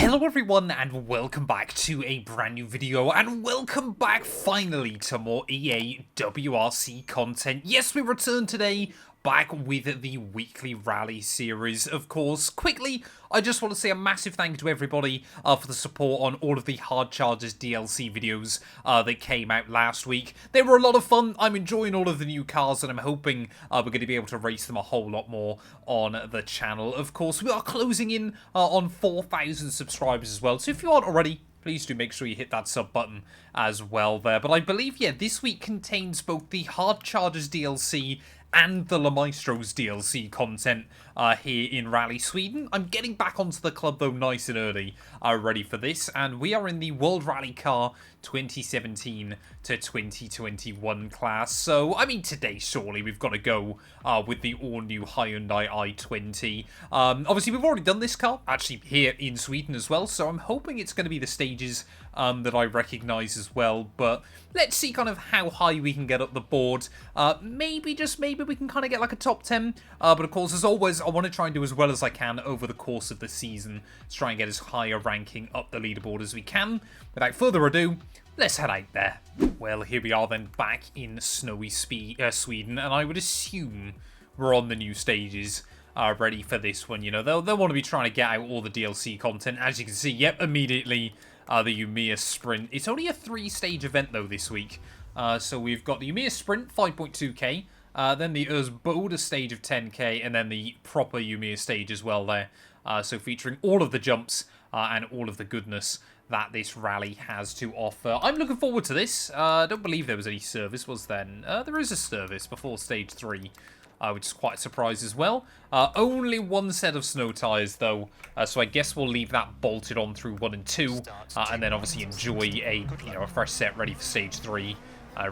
Hello everyone and welcome back to a brand new video and welcome back finally to more EA WRC content. Yes, we return today back with the weekly rally series, of course. Quickly, I just want to say a massive thank you to everybody for the support on all of the Hard Chargers DLC videos that came out last week. They were a lot of fun. I'm enjoying all of the new cars and I'm hoping we're going to be able to race them a whole lot more on the channel. Of course, we are closing in on 4,000 subscribers as well, so if you aren't already, please do make sure you hit that sub button as well there. But I believe, yeah, this week contains both the Hard Chargers DLC and the Le Maestros DLC content here in Rally Sweden. I'm getting back onto the club though nice and early, ready for this, and we are in the World Rally Car 2017 to 2021 class. So, I mean, today surely we've got to go with the all-new Hyundai i20. Obviously, we've already done this car, actually here in Sweden as well, so I'm hoping it's going to be the stages that I recognise as well, but let's see kind of how high we can get up the board. Maybe, just maybe, we can kind of get like a top 10, but of course, as always, I want to try and do as well as I can over the course of the season to try and get as high a ranking up the leaderboard as we can. Without further ado, let's head out there. Well, here we are then back in snowy Sweden, and I would assume we're on the new stages. Ready for this one, you know, they'll want to be trying to get out all the DLC content. As you can see, yep, immediately the Umeå Sprint. It's only a 3-stage event though this week. So we've got the Umeå Sprint 5.2k, then the Ersboda stage of 10k, and then the proper Umeå stage as well there. So featuring all of the jumps and all of the goodness that this rally has to offer. I'm looking forward to this. I don't believe there was any service, was there? There is a service before stage 3. Which is quite a surprise as well. Only one set of snow tyres though, so I guess we'll leave that bolted on through 1 and 2, and then obviously enjoy a fresh set ready for stage 3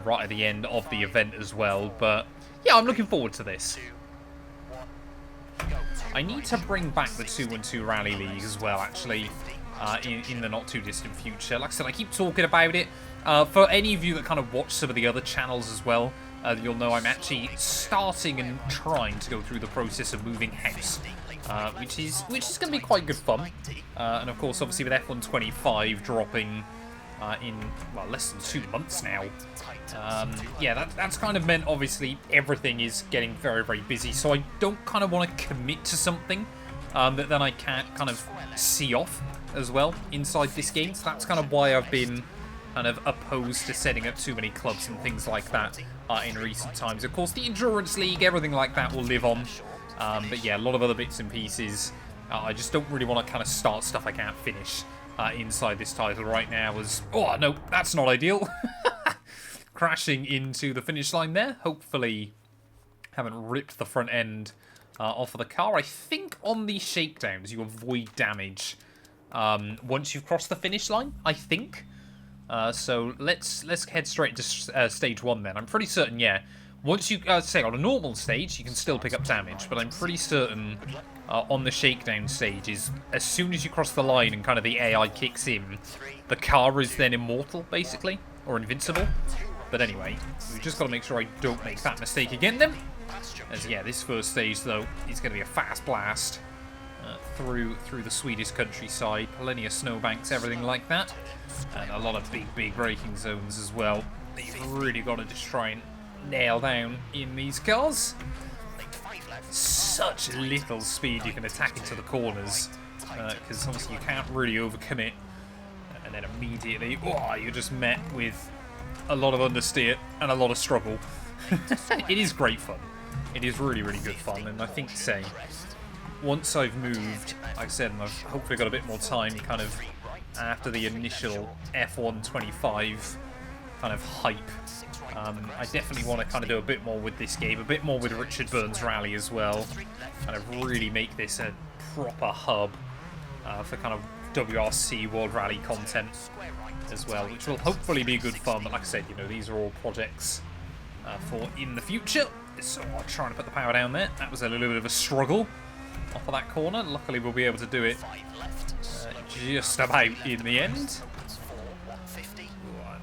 right at the end of the event as well. But yeah, I'm looking forward to this. I need to bring back the 212 Rally League as well, actually, in the not too distant future. Like I said, I keep talking about it. For any of you that kind of watch some of the other channels as well, you'll know I'm actually starting and trying to go through the process of moving house, which is going to be quite good fun. And of course, obviously with F125 dropping in less than 2 months now, yeah, that's kind of meant obviously everything is getting very, very busy. So I don't kind of want to commit to something that then I can't kind of see off as well inside this game. So that's kind of why I've been kind of opposed to setting up too many clubs and things like that in recent times. Of course, the Endurance League, everything like that will live on. But yeah, a lot of other bits and pieces. I just don't really want to kind of start stuff I can't finish inside this title right now. Oh, no, that's not ideal. Crashing into the finish line there. Hopefully, haven't ripped the front end off of the car. I think on the shakedowns, you avoid damage once you've crossed the finish line, I think. So let's head straight to stage 1 then. I'm pretty certain, yeah, once you, say on a normal stage, you can still pick up damage, but I'm pretty certain on the shakedown stages, as soon as you cross the line and kind of the AI kicks in, the car is then immortal, basically, or invincible. But anyway, we've just got to make sure I don't make that mistake again then. As yeah, this first stage though is going to be a fast blast through the Swedish countryside, plenty of snowbanks, everything like that, and a lot of big braking zones as well that you've really got to just try and nail down in these cars. Such little speed you can attack into the corners, because obviously you can't really overcommit, and then immediately you're just met with a lot of understeer and a lot of struggle. It is great fun. It is really, really good fun, and I think, say, once I've moved, like I said, and I've hopefully got a bit more time kind of after the initial F125 kind of hype, I definitely want to kind of do a bit more with this game, a bit more with Richard Burns Rally as well, kind of really make this a proper hub for kind of WRC World Rally content as well, which will hopefully be good fun. But like I said, you know, these are all projects for in the future. So I'm trying to put the power down there. That was a little bit of a struggle off of that corner. Luckily, we'll be able to do it just about in the end.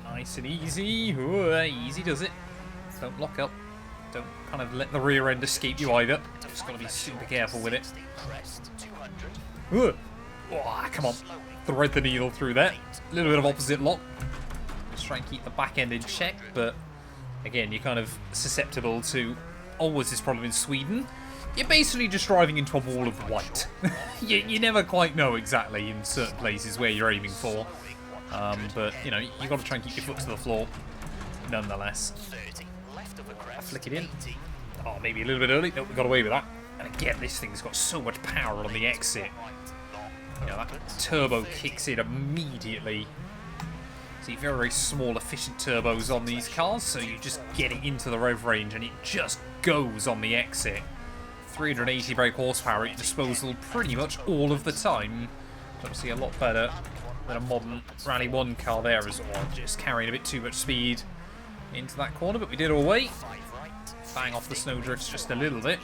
Nice and easy. Easy does it. Don't lock up. Don't kind of let the rear end escape you either. Just got to be super careful with it. Oh, come on. thread the needle through there. A little bit of opposite lock. Just try and keep the back end in check, but again, you're kind of susceptible to always this problem in Sweden. You're basically just driving into a wall of white. you never quite know exactly in certain places where you're aiming for. But, you know, you've got to try and keep your foot to the floor, nonetheless. Flick it in. Oh, maybe a little bit early. Nope, we got away with that. And again, this thing's got so much power on the exit. You know, that turbo kicks in immediately. See, very, very small, efficient turbos on these cars, so you just get it into the rev range and it just goes on the exit. 380 brake horsepower at your disposal pretty much all of the time. It's obviously a lot better than a modern Rally 1 car there as well. Just carrying a bit too much speed into that corner, but we did all wait. Bang off the snowdrifts just a little bit.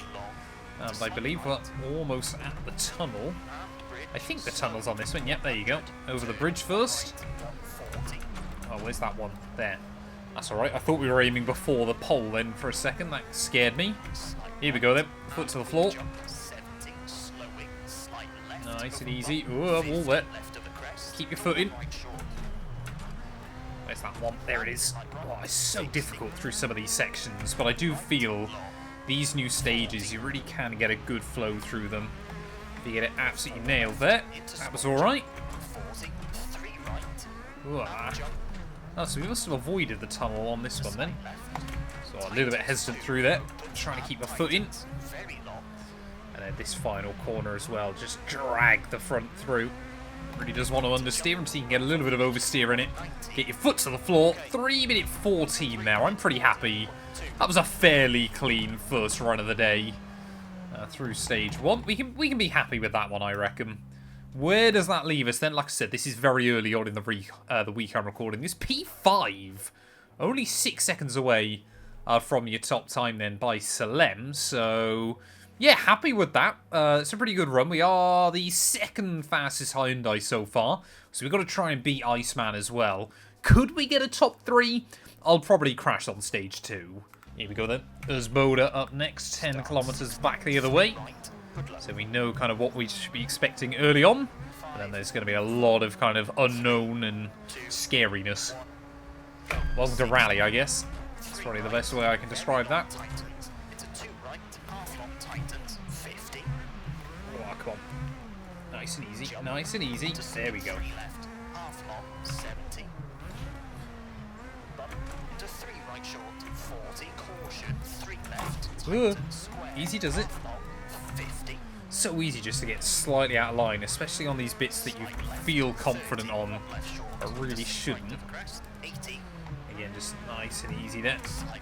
I believe we're almost at the tunnel. I think the tunnel's on this one. Yep, there you go. Over the bridge first. Oh, where's that one? There. That's alright. I thought we were aiming before the pole then for a second. That scared me. Here we go then. Foot to the floor. Nice and easy. Oh, I'm all wet. Keep your foot in. Where's that one? There it is. Oh, it's so difficult through some of these sections, but I do feel these new stages, you really can get a good flow through them. If you get it absolutely nailed there. That was alright. Oh, so we must have avoided the tunnel on this one then. So a little bit hesitant through there. Trying to keep my foot in. And then this final corner as well. Just drag the front through. Really does want to understeer him so you can get a little bit of oversteer in it. Get your foot to the floor. 3:14 now. I'm pretty happy. That was a fairly clean first run of the day through stage 1. We can be happy with that one, I reckon. Where does that leave us then? Like I said, this is very early on in the week I'm recording this. P5, only 6 seconds away from your top time then by Salem. So, yeah, happy with that. It's a pretty good run. We are the second fastest Hyundai so far. So we've got to try and beat Iceman as well. Could we get a top 3? I'll probably crash on stage 2. Here we go then. Ersboda up next, 10 kilometers back the other way. So we know kind of what we should be expecting early on. And then there's going to be a lot of kind of unknown and scariness. Welcome to Rally, I guess. That's probably the best way I can describe that. Oh, come on. Nice and easy. Nice and easy. There we go. Easy does it. So easy just to get slightly out of line, especially on these bits that you feel confident on, but really shouldn't. Again, just nice and easy there.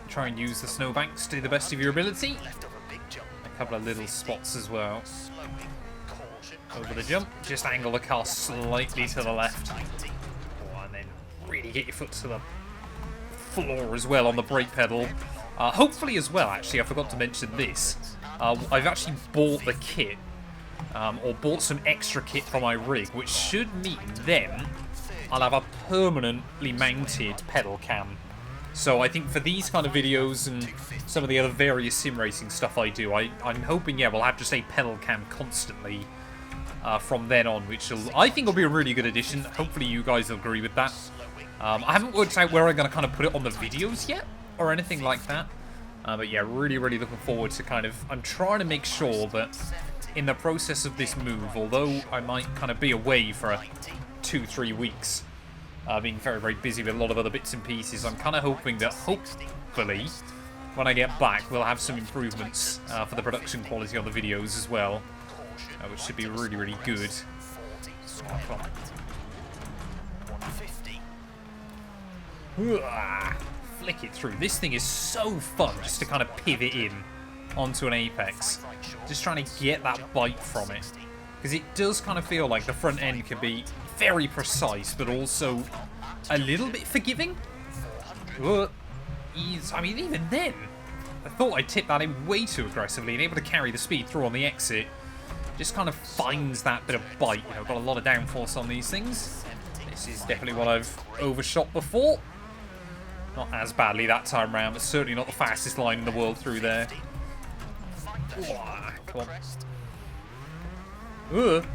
Try and use the snowbanks to the best of your ability. A couple of little spots as well. Over the jump, just angle the car slightly to the left. Oh, and then really get your foot to the floor as well on the brake pedal. Hopefully as well, actually, I forgot to mention this. I've actually bought the kit, or bought some extra kit for my rig, which should mean then I'll have a permanently mounted pedal cam. So I think for these kind of videos and some of the other various sim racing stuff I do, I'm hoping, yeah, we'll have just a pedal cam constantly from then on, which I think will be a really good addition. Hopefully you guys will agree with that. I haven't worked out where I'm going to kind of put it on the videos yet, or anything like that. But yeah, really looking forward to kind of... I'm trying to make sure that in the process of this move, although I might kind of be away for 2-3 weeks, being very busy with a lot of other bits and pieces, I'm kind of hoping that hopefully when I get back we'll have some improvements for the production quality on the videos as well, which should be really good. Oh, come on. Flick it through. This thing is so fun just to kind of pivot in onto an apex. Just trying to get that bite from it. Because it does kind of feel like the front end can be very precise, but also a little bit forgiving. I mean, even then, I thought I tipped that in way too aggressively and able to carry the speed through on the exit. Just kind of finds that bit of bite. You know, got a lot of downforce on these things. This is definitely what I've overshot before. Not as badly that time round, but certainly not the fastest line in the world through there. Come on. Nope,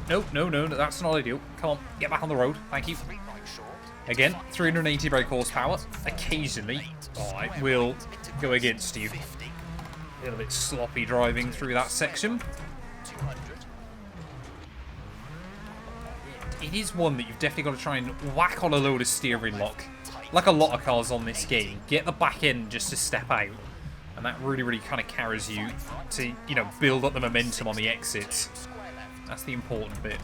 nope, no, that's not ideal. Come on, get back on the road. Thank you. Again, 380 brake horsepower. Occasionally, it will go against you. A little bit sloppy driving through that section. It is one that you've definitely got to try and whack on a load of steering lock. Like a lot of cars on this game. Get the back end just to step out. And that really, really kind of carries you to, you know, build up the momentum on the exits. That's the important bit.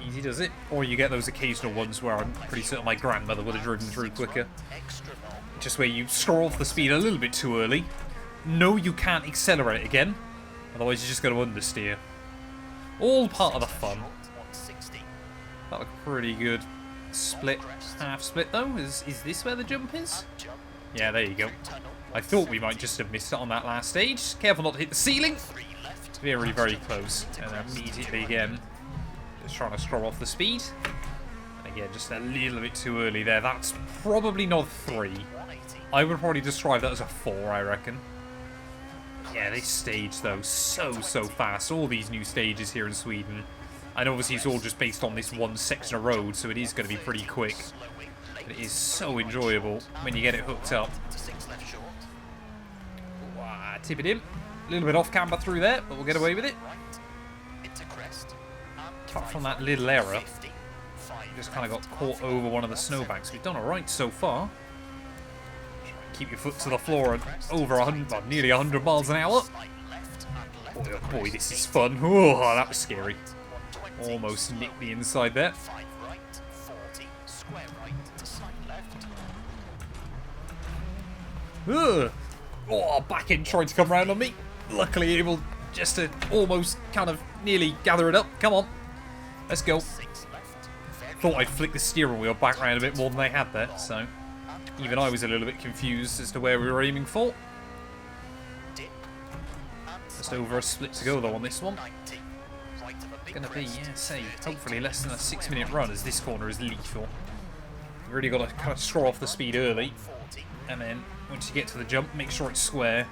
Easy does it. Or you get those occasional ones where I'm pretty certain my grandmother would have driven through quicker. Just where you scroll off the speed a little bit too early. No, you can't accelerate again. Otherwise you're just going to understeer. All part of the fun. That looked pretty good. Split, half split though. Is this where the jump is? Yeah, there you go. I thought we might just have missed it on that last stage. Careful not to hit the ceiling. Very, very close. And immediately again, just trying to scroll off the speed. And again, just a little bit too early there. That's probably not 3. I would probably describe that as a 4, I reckon. Yeah, this stage though, so fast. All these new stages here in Sweden. And obviously it's all just based on this one section of road, so it is going to be pretty quick. But it is so enjoyable when you get it hooked up. Wow, tip it in. A little bit off camber through there, but we'll get away with it. Apart from that little error, just kind of got caught over one of the snowbanks. We've done alright so far. Try and keep your foot to the floor at over 100, well, nearly 100 miles an hour. Boy, oh boy, this is fun. Oh, that was scary. Almost nicked the inside there. Ugh. Oh, back end trying to come round on me. Luckily able just to almost kind of nearly gather it up. Come on. Let's go. Thought I'd flick the steering wheel back around a bit more than they had there, so even I was a little bit confused as to where we were aiming for. Just over a split to go though on this one. Gonna be, yeah, say, hopefully less than a 6-minute run, as this corner is lethal. You've really got to kind of scroll off the speed early, and then once you get to the jump, make sure it's square.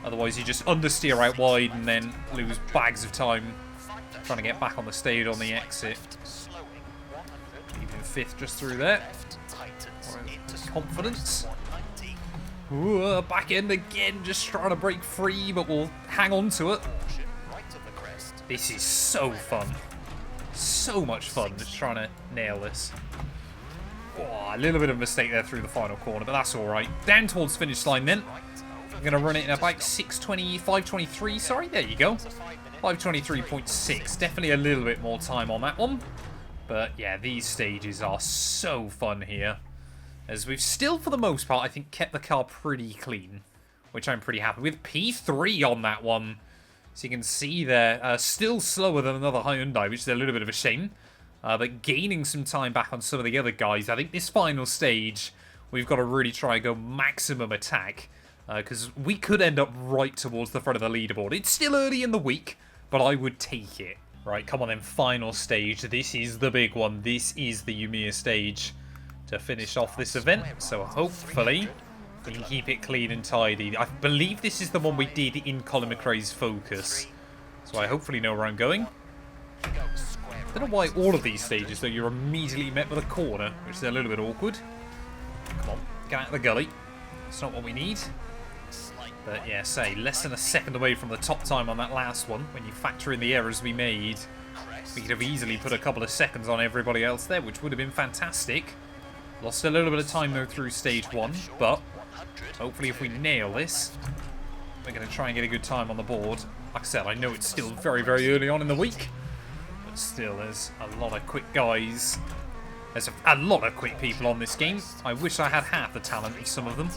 Otherwise you just understeer out wide and then lose bags of time trying to get back on the stage on the exit. Even 5th just through there. Confidence. Ooh, back end again, just trying to break free, but we'll hang on to it. This is so fun. So much fun just trying to nail this. Oh, a little bit of a mistake there through the final corner, but that's alright. Down towards finish line then. I'm going to run it in about 5:23, sorry, there you go. 5:23.6, definitely a little bit more time on that one. But yeah, these stages are so fun here. As we've still, for the most part, I think kept the car pretty clean. Which I'm pretty happy with. P3 on that one. So you can see there, still slower than another Hyundai, which is a little bit of a shame. But gaining some time back on some of the other guys. I think this final stage, we've got to really try and go maximum attack. Because we could end up right towards the front of the leaderboard. It's still early in the week, but I would take it. Right, come on then, final stage. This is the big one. This is the Umeå stage to finish off this event. So hopefully we can keep it clean and tidy. I believe this is the one we did in Colin McRae's Focus. So I hopefully know where I'm going. I don't know why all of these stages, though, you're immediately met with a corner, which is a little bit awkward. Come on, get out of the gully. That's not what we need. But yeah, say, less than a second away from the top time on that last one. When you factor in the errors we made, we could have easily put a couple of seconds on everybody else there, which would have been fantastic. Lost a little bit of time, though, through stage 1, but hopefully if we nail this, we're going to try and get a good time on the board. Like I said, I know it's still very, very early on in the week, but still, there's a lot of quick guys. There's a lot of quick people on this game. I wish I had half the talent of some of them.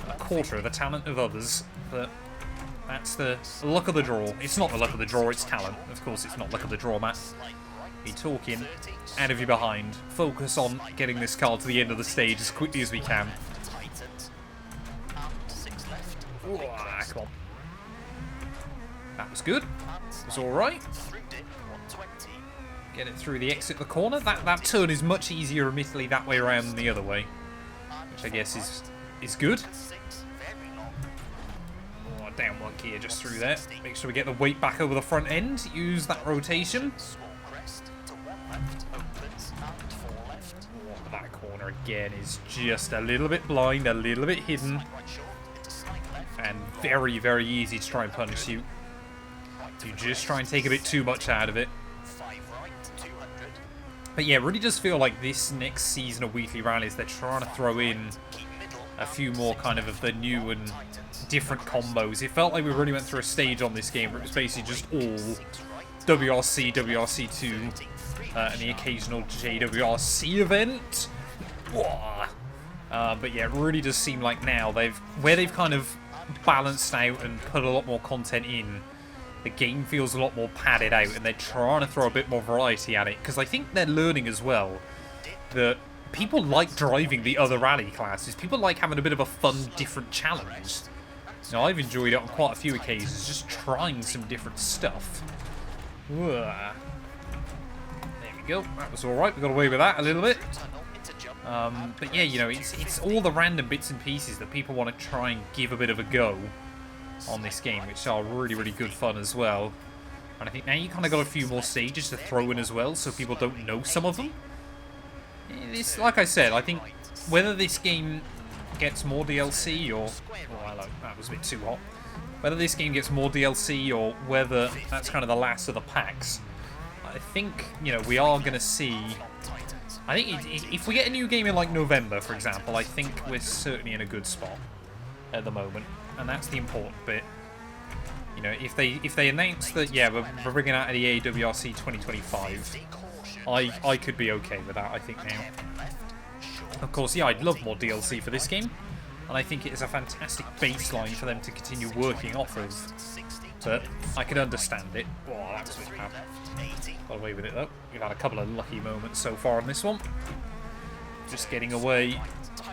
A quarter of the talent of others, but that's the luck of the draw. It's not the luck of the draw, it's talent. Of course it's not luck of the draw, Matt. Be talking out of your behind. Focus on getting this car to the end of the stage as quickly as we can. Ooh, come on. That was good. It was alright. Get it through the exit of the corner. That turn is much easier, admittedly, that way around than the other way. Which I guess is good. Oh, down one gear just through there. Make sure we get the weight back over the front end. Use that rotation. That corner again is just a little bit blind, a little bit hidden. And very, very easy to try and punish you. You just try and take a bit too much out of it. But yeah, it really does feel like this next season of weekly rallies, they're trying to throw in a few more kind of the new and different combos. It felt like we really went through a stage on this game where it was basically just all WRC, WRC2, and the occasional JWRC event. But yeah, it really does seem like now where they've kind of balanced out and put a lot more content in, the game feels a lot more padded out, and they're trying to throw a bit more variety at it, because I think they're learning as well that people like driving the other rally classes. People like having a bit of a fun, different challenge. You know, I've enjoyed it on quite a few occasions, just trying some different stuff. There we go. That was alright. We got away with that a little bit. But yeah, you know, it's all the random bits and pieces that people want to try and give a bit of a go on this game, which are really, really good fun as well. And I think now you kind of got a few more stages to throw in as well, so people don't know some of them. It's, like I said, I think whether this game gets more DLC or... Oh, hello, that was a bit too hot. Whether this game gets more DLC or whether that's kind of the last of the packs, I think, you know, we are going to see... I think if we get a new game in, like, November, for example, I think we're certainly in a good spot at the moment. And that's the important bit. You know, if they announce that, yeah, we're bringing out an EA WRC 2025, I could be okay with that, I think, now. Of course, yeah, I'd love more DLC for this game, and I think it is a fantastic baseline for them to continue working off of. But I can understand it. Oh, that was a bit bad. Got away with it, though. We've had a couple of lucky moments so far on this one. Just getting away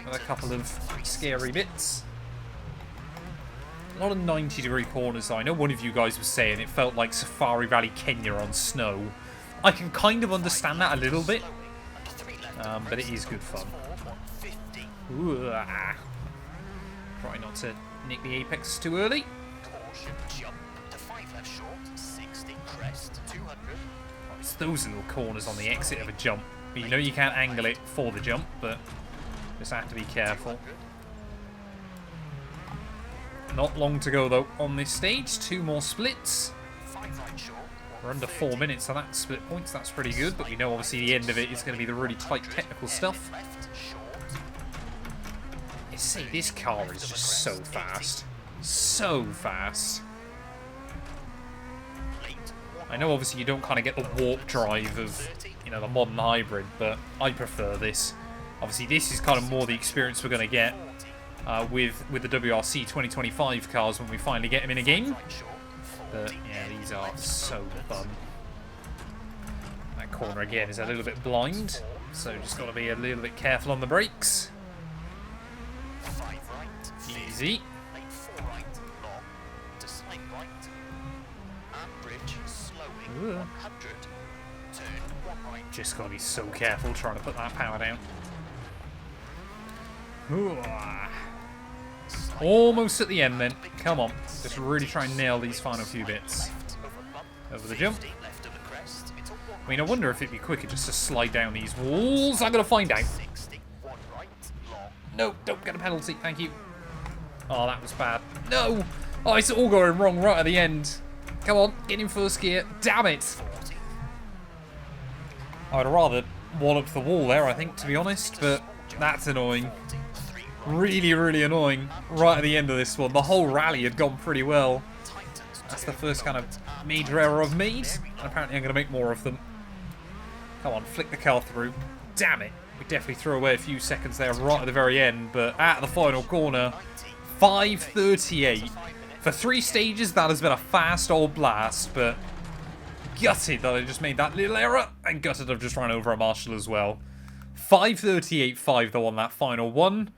with a couple of scary bits. A lot of 90-degree corners, though. I know one of you guys was saying it felt like Safari Rally Kenya on snow. I can kind of understand that a little bit, but it is good fun. Ooh, try not to nick the apex too early. Oh, it's those little corners on the exit of a jump. But you know you can't angle it for the jump, but just have to be careful. Not long to go, though, on this stage. 2 more splits. We're under 4 minutes on that split points. That's pretty good, but we know, obviously, the end of it is going to be the really tight technical stuff. See, this car is just so fast. So fast. I know, obviously, you don't kind of get the warp drive of, you know, the modern hybrid, but I prefer this. Obviously, this is kind of more the experience we're going to get with the WRC 2025 cars when we finally get them in a game. But yeah, these are so fun. That corner again is a little bit blind, so just got to be a little bit careful on the brakes. Easy. Ooh. Just got to be so careful trying to put that power down. Ooh. Almost at the end then. Come on. Just really try and nail these final few bits. Over the jump. I mean, I wonder if it'd be quicker just to slide down these walls. I'm going to find out. No, don't get a penalty. Thank you. Oh, that was bad. No! Oh, it's all going wrong right at the end. Come on, get in first gear. Damn it! I'd rather wallop the wall there, I think, to be honest, but that's annoying. Really, really annoying right at the end of this one. The whole rally had gone pretty well. That's the first kind of major error I've made. And apparently I'm going to make more of them. Come on, flick the car through. Damn it. We definitely threw away a few seconds there right at the very end, but at the final corner, 5:38. For 3 stages, that has been a fast old blast, but gutted that I just made that little error, and gutted I've just run over a marshal as well. 5:38.5 though on that final one.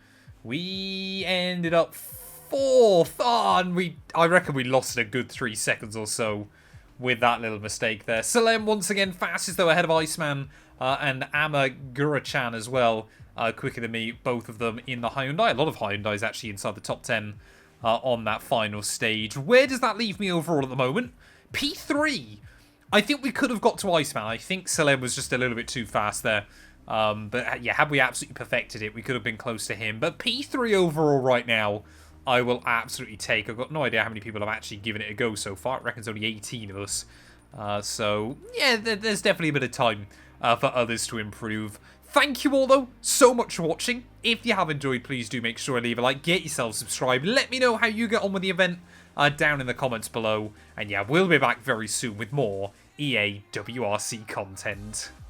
We ended up 4th. Oh, and I reckon we lost a good 3 seconds or so with that little mistake there. Salem once again fastest though ahead of Iceman and Amagura-chan as well. Quicker than me, both of them in the Hyundai. A lot of Hyundais actually inside the top 10 on that final stage. Where does that leave me overall at the moment? P3. I think we could have got to Iceman. I think Salem was just a little bit too fast there. But yeah, had we absolutely perfected it, we could have been close to him. But P3 overall right now, I will absolutely take. I've got no idea how many people have actually given it a go so far. I reckon it's only 18 of us. So, yeah, there's definitely a bit of time for others to improve. Thank you all, though, so much for watching. If you have enjoyed, please do make sure to leave a like, get yourself subscribed. Let me know how you get on with the event down in the comments below. And yeah, we'll be back very soon with more EA WRC content.